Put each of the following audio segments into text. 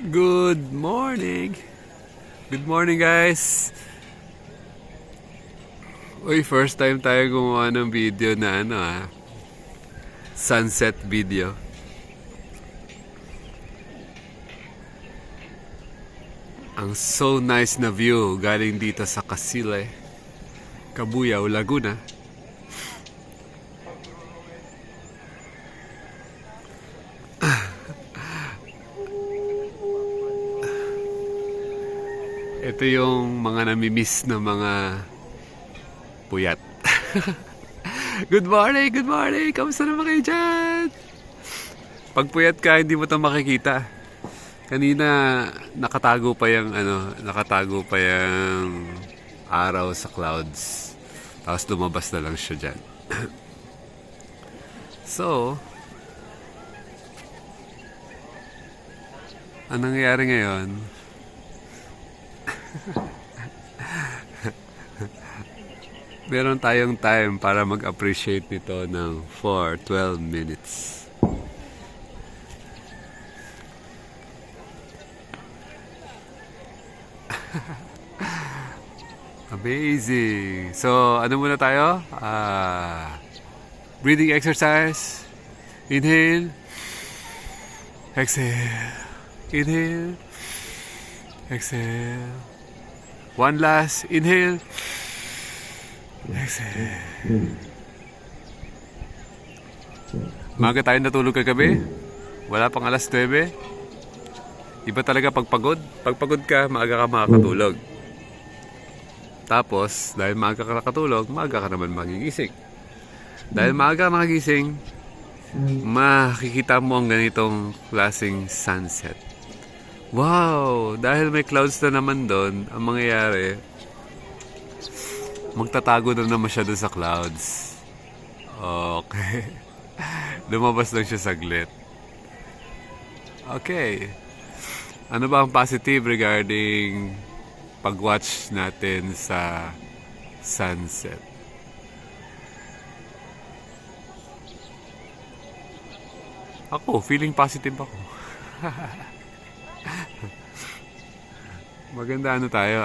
Good morning! Good morning, guys! Uy, first time tayo gumawa ng video na sunset video. Ang so nice na view galing dito sa Casile, Cabuyao, Laguna. Ito yung mga namimiss na mga puyat. Good morning! Good morning! Kamusta naman kayo dyan? Pag puyat ka, hindi mo ito makikita. Kanina, nakatago pa yung araw sa clouds. Tapos lumabas na lang siya dyan. So, anong nangyayari ngayon? Meron tayong time para mag-appreciate nito ng 12 minutes. Amazing! So, ano muna tayo? Breathing exercise. Inhale. Exhale. Inhale. Exhale. One last. Inhale. Exhale. Maga tayo natulog kagabi. Wala pang alas 9. Iba talaga pagpagod. Pagpagod ka, maaga ka makakatulog. Tapos, dahil maaga ka nakatulog, maaga ka naman magigising. Dahil maaga ka nagising, makikita mo ang ganitong klaseng sunset. Wow! Dahil may clouds na naman doon, ang mangyayari, magtatago na naman siya doon sa clouds. Okay. Lumabas lang siya saglit. Okay. Ano ba ang positive regarding pag-watch natin sa sunset? Ako, feeling positive ako. Maganda tayo.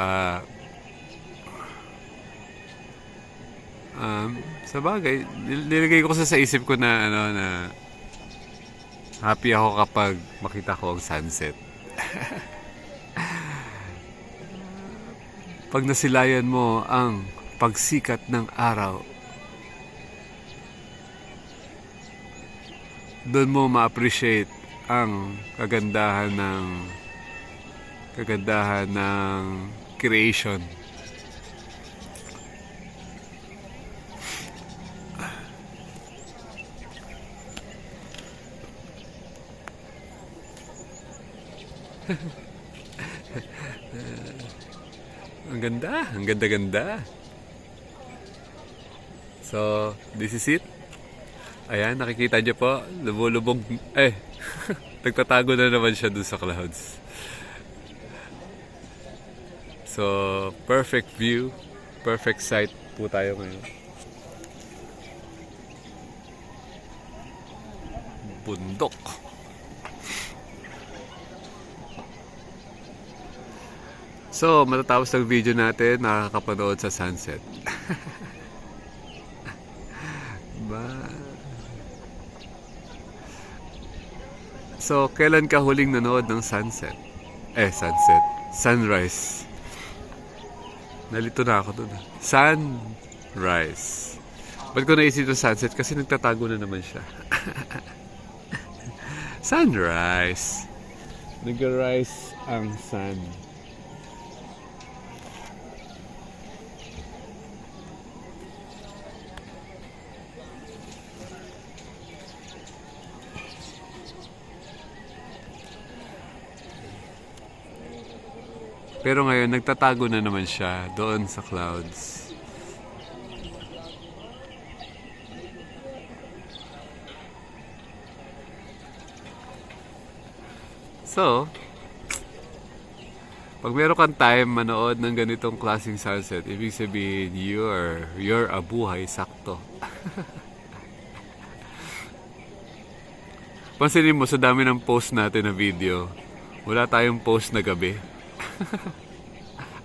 Sa bagay, nilagay ko sa isip ko na na happy ako kapag makita ko ang sunset. Pag nasilayan mo ang pagsikat ng araw, doon mo ma-appreciate ang kagandahan ng creation. Ang ganda-ganda. So, this is it. Ayan, nakikita niyo po, lubog-lubog, nagtatago na naman siya dun sa clouds. So, perfect view, perfect sight po tayo ngayon. Bundok. So, matatapos ng video natin, nakakapanood sa sunset. So, kailan ka huling nanood ng sunset? Sunrise. Nalito na ako dun. Sunrise. Ba't ko naisip yung sunset? Kasi nagtatago na naman siya. Sunrise. Nag-rise ang sun. Pero ngayon, nagtatago na naman siya doon sa clouds. So, pag meron kang time manood ng ganitong klaseng sunset, ibig sabihin, you're a buhay sakto. Pansinin mo sa dami ng post natin na video, Wala tayong post na gabi.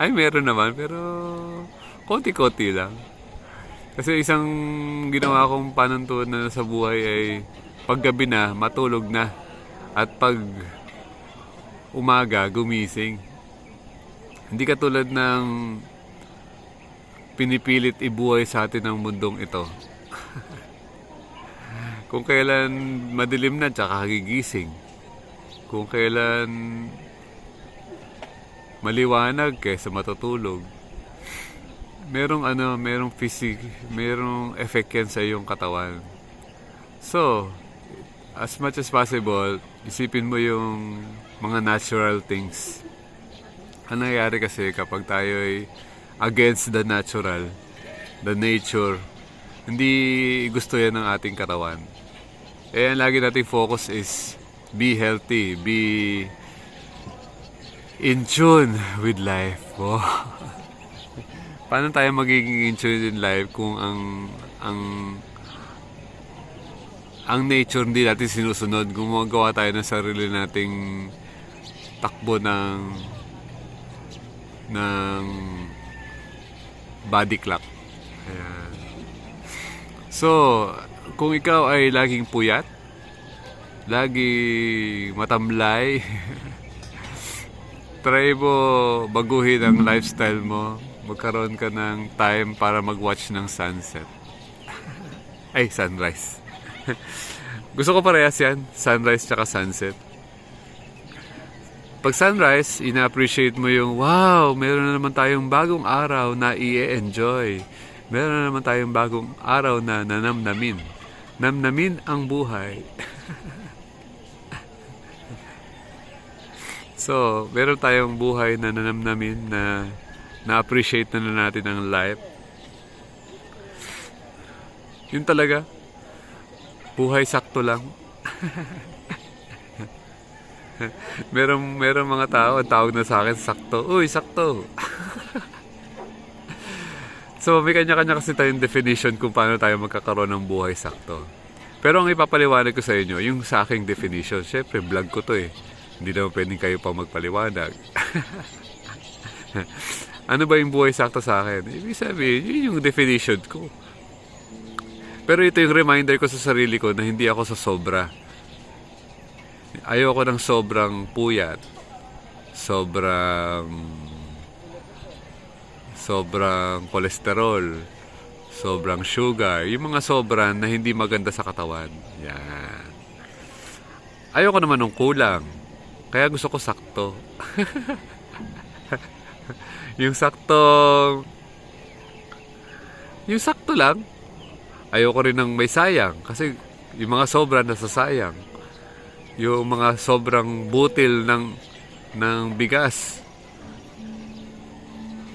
Ay, meron naman, pero konti-konti lang. Kasi isang ginawa kong panuntunan na sa buhay ay paggabi na, matulog na. At pag umaga, gumising. Hindi katulad ng pinipilit ibuhay sa atin ang mundong ito. Kung kailan madilim na, tsaka gigising. Kung kailan maliwanag kaysa matutulog. Merong merong effect yan sa iyong katawan. So, as much as possible, isipin mo yung mga natural things. Ang nangyayari kasi kapag tayo ay against the natural, the nature, hindi gusto yan ng ating katawan. Eh, ang lagi nating focus is be healthy, be in tune with life. Oh. Paano tayo magiging in tune in life kung ang nature hindi natin sinusunod? Gumagawa tayo ng sarili nating takbo ng body clock. Ayan. So, kung ikaw ay laging puyat, lagi matamlay, try mo baguhin ang lifestyle mo. Magkaroon ka ng time para mag-watch ng sunset. Ay, sunrise. Gusto ko parehas yan, sunrise tsaka sunset. Pag sunrise, ina-appreciate mo yung, wow, meron na naman tayong bagong araw na i-enjoy. Meron na naman tayong bagong araw na nanamnamin. Namnamin ang buhay. So, meron tayong buhay na nanamnamin na na-appreciate na natin ang life. Yun talaga. Buhay sakto lang. merong mga tao, ang tawag na sa akin, sakto. Uy, sakto. So, may kanya-kanya kasi tayong definition kung paano tayo magkakaroon ng buhay sakto. Pero ang ipapaliwanag ko sa inyo, yung sa aking definition, syempre, vlog ko to eh. Hindi naman pwedeng kayo pa magpaliwanag. Ano ba yung buhay sakto sa akin? Ibig sabihin, yun yung definition ko. Pero ito yung reminder ko sa sarili ko na hindi ako sa sobra. Ayoko ng sobrang puyat. Sobrang kolesterol. Sobrang sugar. Yung mga sobra na hindi maganda sa katawan. Yan. Ayoko naman ng kulang. Kaya gusto ko sakto. Yung sakto lang. Ayoko rin ng may sayang. Kasi yung mga sobra nasasayang. Yung mga sobrang butil ng bigas.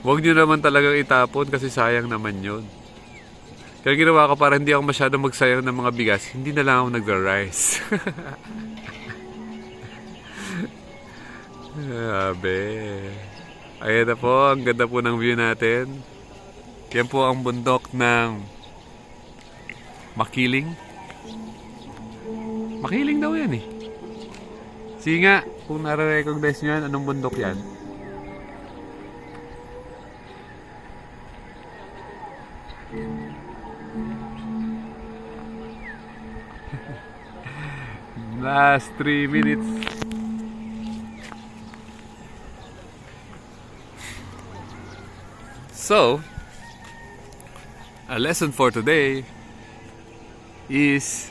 Huwag nyo naman talagang itapon kasi sayang naman yun. Kaya ginawa ko para hindi ako masyadong magsayang ng mga bigas, hindi na lang ako nagra-rice. Abe. Ayan na po, ang ganda po ng view natin. Yan po ang bundok ng Makiling. Makiling daw yan eh. Sige nga, kung nare-recognize nyo yan, anong bundok yan? Last 3 minutes. So, a lesson for today is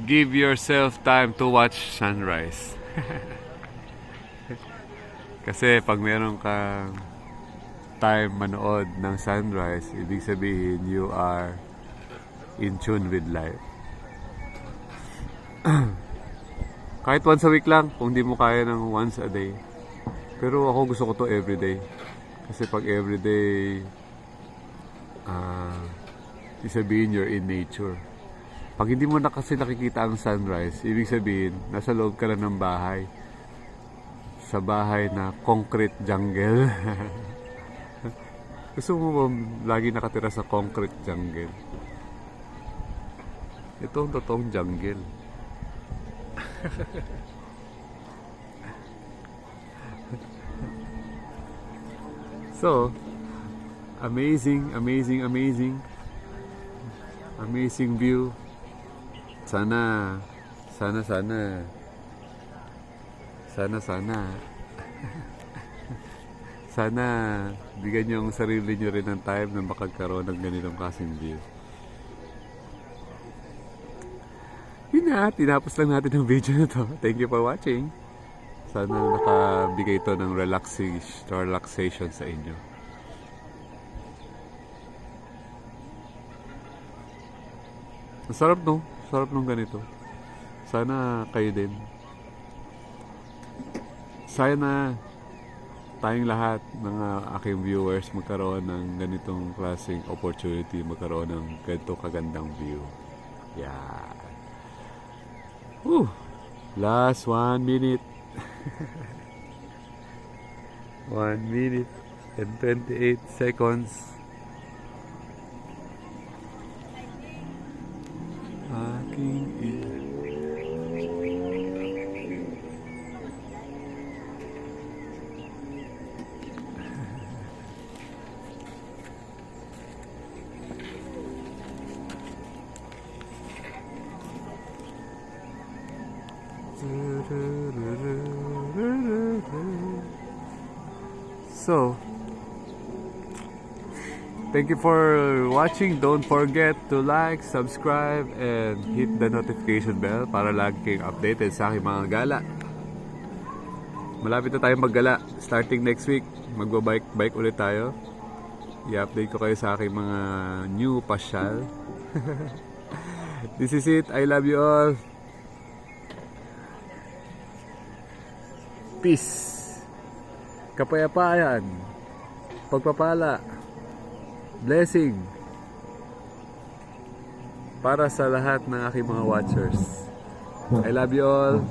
give yourself time to watch sunrise. Kasi pag meron kang time manood ng sunrise, ibig sabihin you are in tune with life. Kahit once a week lang, kung di mo kaya ng once a day. Pero ako gusto ko to everyday. Kasi pag everyday, isabihin you're in nature. Pag hindi mo na kasi nakikita ang sunrise, ibig sabihin, nasa loob ka lang ng bahay. Sa bahay na concrete jungle. Gusto mo ba lagi nakatira sa concrete jungle? Ito ang totoong jungle. So, amazing view. Sana sana bigyan niyo ang sarili niyo rin ng time na makagkaroon ng ganitong klaseng view. Yun na, tinapos lang natin ang video na to. Thank you for watching. Sana nakabigay ito ng relaxation sa inyo. Sarap no? Sarap nung ganito. Sana kayo din. Sana tayong lahat ng aking viewers magkaroon ng ganitong klaseng opportunity, magkaroon ng ganito kagandang view. Yeah. Woo! Last 1 minute. 1 minute and 28 seconds. Aking ina. So, thank you for watching. Don't forget to like, subscribe, and hit the notification bell para lagi kayong updated sa aking mga gala. Malapit na tayong maggala. Starting next week, magbo-bike ulit tayo. I-update ko kayo sa aking mga new pasyal. This is it. I love you all. Peace. Kapayapaan. Pagpapala. Blessing. Para sa lahat ng aking mga watchers. I love you all.